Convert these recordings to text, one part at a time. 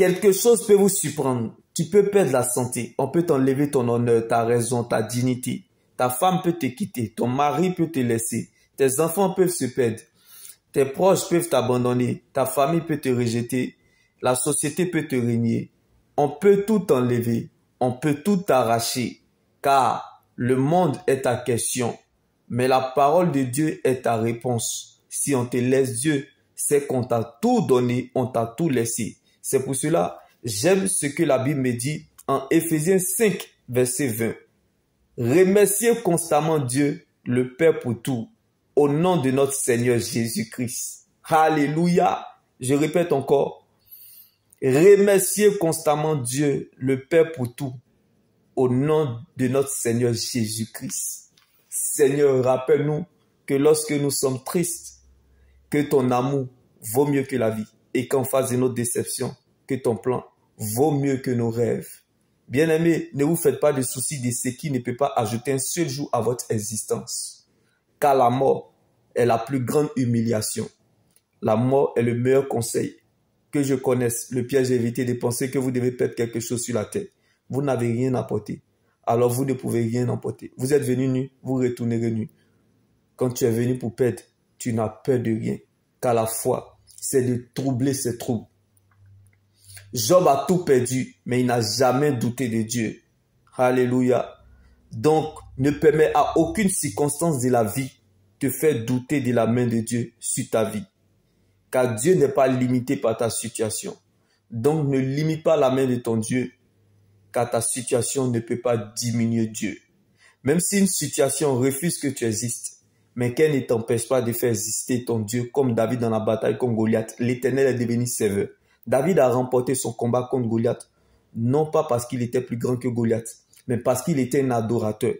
Quelque chose peut vous surprendre. Tu peux perdre la santé. On peut t'enlever ton honneur, ta raison, ta dignité. Ta femme peut te quitter. Ton mari peut te laisser. Tes enfants peuvent se perdre. Tes proches peuvent t'abandonner. Ta famille peut te rejeter. La société peut te régner. On peut tout enlever. On peut tout arracher. Car le monde est ta question. Mais la parole de Dieu est ta réponse. Si on te laisse Dieu, c'est qu'on t'a tout donné, on t'a tout laissé. C'est pour cela, j'aime ce que la Bible me dit en Éphésiens 5, verset 20. Remerciez constamment Dieu, le Père pour tout, au nom de notre Seigneur Jésus-Christ. Alléluia. Je répète encore. Remerciez constamment Dieu, le Père pour tout, au nom de notre Seigneur Jésus-Christ. Seigneur, rappelle-nous que lorsque nous sommes tristes, que ton amour vaut mieux que la vie et qu'en face de notre déception, que ton plan vaut mieux que nos rêves. Bien-aimés, ne vous faites pas de soucis de ce qui ne peut pas ajouter un seul jour à votre existence. Car la mort est la plus grande humiliation. La mort est le meilleur conseil que je connaisse. Le piège évité de penser que vous devez perdre quelque chose sur la terre. Vous n'avez rien apporté. Alors vous ne pouvez rien emporter. Vous êtes venu nu, vous retournerez nu. Quand tu es venu pour perdre, tu n'as peur de rien. Car la foi, c'est de troubler ses troubles. Job a tout perdu, mais il n'a jamais douté de Dieu. Alléluia. Donc, ne permets à aucune circonstance de la vie te faire douter de la main de Dieu sur ta vie. Car Dieu n'est pas limité par ta situation. Donc, ne limite pas la main de ton Dieu, car ta situation ne peut pas diminuer Dieu. Même si une situation refuse que tu existes, mais qu'elle ne t'empêche pas de faire exister ton Dieu, comme David dans la bataille contre Goliath, l'Éternel est devenu serveur. David a remporté son combat contre Goliath, non pas parce qu'il était plus grand que Goliath, mais parce qu'il était un adorateur.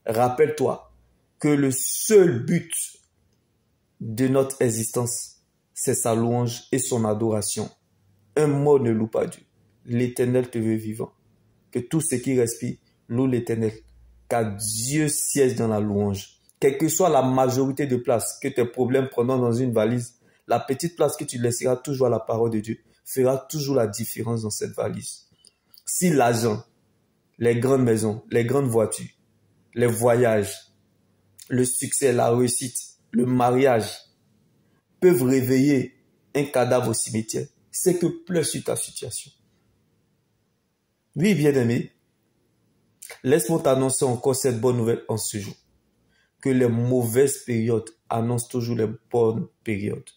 Rappelle-toi que le seul but de notre existence, c'est sa louange et son adoration. Un mot ne loue pas Dieu. L'Éternel te veut vivant. Que tout ce qui respire loue l'Éternel, car Dieu siège dans la louange. Quelle que soit la majorité de places que tes problèmes prendront dans une valise, la petite place que tu laisseras toujours à la parole de Dieu fera toujours la différence dans cette valise. Si l'argent, les grandes maisons, les grandes voitures, les voyages, le succès, la réussite, le mariage peuvent réveiller un cadavre au cimetière, c'est que pleure sur ta situation. Oui, bien-aimé, laisse-moi t'annoncer encore cette bonne nouvelle en ce jour. Que les mauvaises périodes annoncent toujours les bonnes périodes.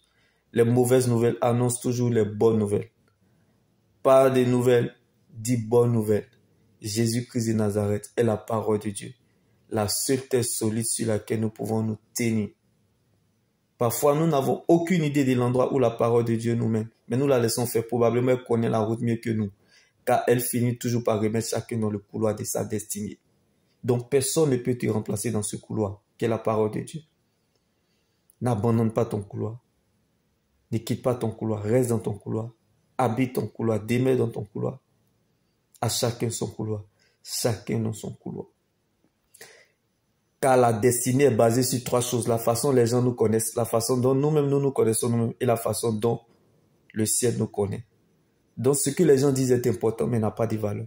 Les mauvaises nouvelles annoncent toujours les bonnes nouvelles. Pas des nouvelles, dis bonnes nouvelles. Jésus-Christ de Nazareth est la parole de Dieu. La seule terre solide sur laquelle nous pouvons nous tenir. Parfois, nous n'avons aucune idée de l'endroit où la parole de Dieu nous mène. Mais nous la laissons faire. Probablement, elle connaît la route mieux que nous. Car elle finit toujours par remettre chacun dans le couloir de sa destinée. Donc, personne ne peut te remplacer dans ce couloir, qui est la parole de Dieu. N'abandonne pas ton couloir. Ne quitte pas ton couloir. Reste dans ton couloir. Habite ton couloir. Demeure dans ton couloir. À chacun son couloir. Chacun dans son couloir. Car la destinée est basée sur trois choses. La façon dont les gens nous connaissent, la façon dont nous-mêmes nous connaissons nous-mêmes et la façon dont le ciel nous connaît. Donc ce que les gens disent est important mais n'a pas de valeur.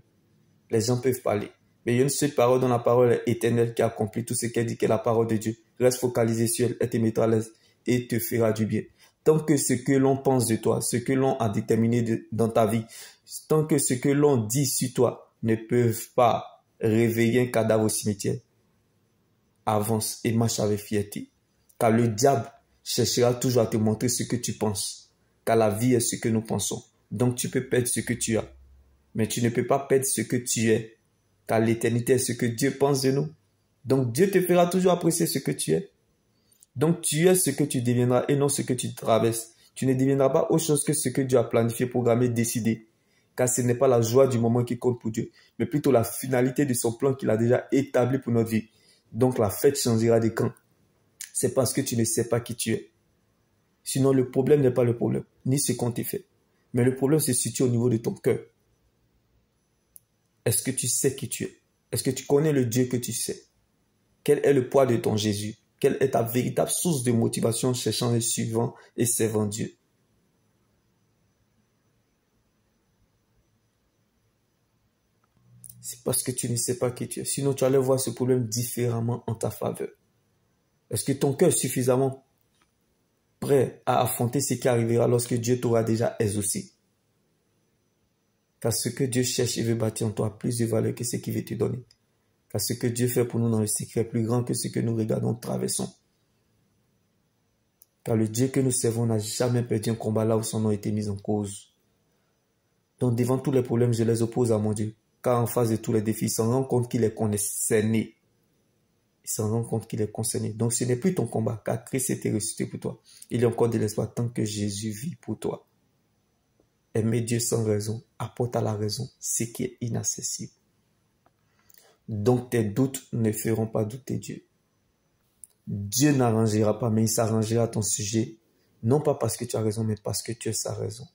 Les gens peuvent parler. Mais il y a une seule parole dont la parole est éternelle qui accomplit tout ce qu'elle dit qu'est la parole de Dieu. Reste focalisé sur elle, elle te mettra à l'aise et te fera du bien. Tant que ce que l'on pense de toi, ce que l'on a déterminé dans ta vie, tant que ce que l'on dit sur toi ne peuvent pas réveiller un cadavre au cimetière, avance et marche avec fierté. Car le diable cherchera toujours à te montrer ce que tu penses. Car la vie est ce que nous pensons. Donc tu peux perdre ce que tu as. Mais tu ne peux pas perdre ce que tu es. Car l'éternité est ce que Dieu pense de nous. Donc Dieu te fera toujours apprécier ce que tu es. Donc tu es ce que tu deviendras et non ce que tu traverses. Tu ne deviendras pas autre chose que ce que Dieu a planifié, programmé, décidé. Car ce n'est pas la joie du moment qui compte pour Dieu, mais plutôt la finalité de son plan qu'il a déjà établi pour notre vie. Donc la fête changera de camp. C'est parce que tu ne sais pas qui tu es. Sinon le problème n'est pas le problème, ni ce qu'on t'a fait. Mais le problème se situe au niveau de ton cœur. Est-ce que tu sais qui tu es? Est-ce que tu connais le Dieu que tu sais? Quel est le poids de ton Jésus? Quelle est ta véritable source de motivation cherchant et suivant et servant Dieu? c'est parce que tu ne sais pas qui tu es. Sinon, tu allais voir ce problème différemment en ta faveur. Est-ce que ton cœur est suffisamment prêt à affronter ce qui arrivera lorsque Dieu t'aura déjà exaucé? Car ce que Dieu cherche et veut bâtir en toi a plus de valeur que ce qu'il veut te donner. Car ce que Dieu fait pour nous dans le secret est plus grand que ce que nous regardons, traversons. Car le Dieu que nous servons n'a jamais perdu un combat là où son nom a été mis en cause. Donc devant tous les problèmes, je les oppose à mon Dieu. Car en face de tous les défis, il s'en rend compte qu'il est concerné. Il s'en rend compte qu'il est concerné. Donc ce n'est plus ton combat, car Christ était ressuscité pour toi. Il y a encore de l'espoir tant que Jésus vit pour toi. Aimer Dieu sans raison apporte à la raison ce qui est inaccessible. Donc tes doutes ne feront pas douter Dieu. Dieu n'arrangera pas, mais il s'arrangera à ton sujet, non pas parce que tu as raison, mais parce que tu es sa raison.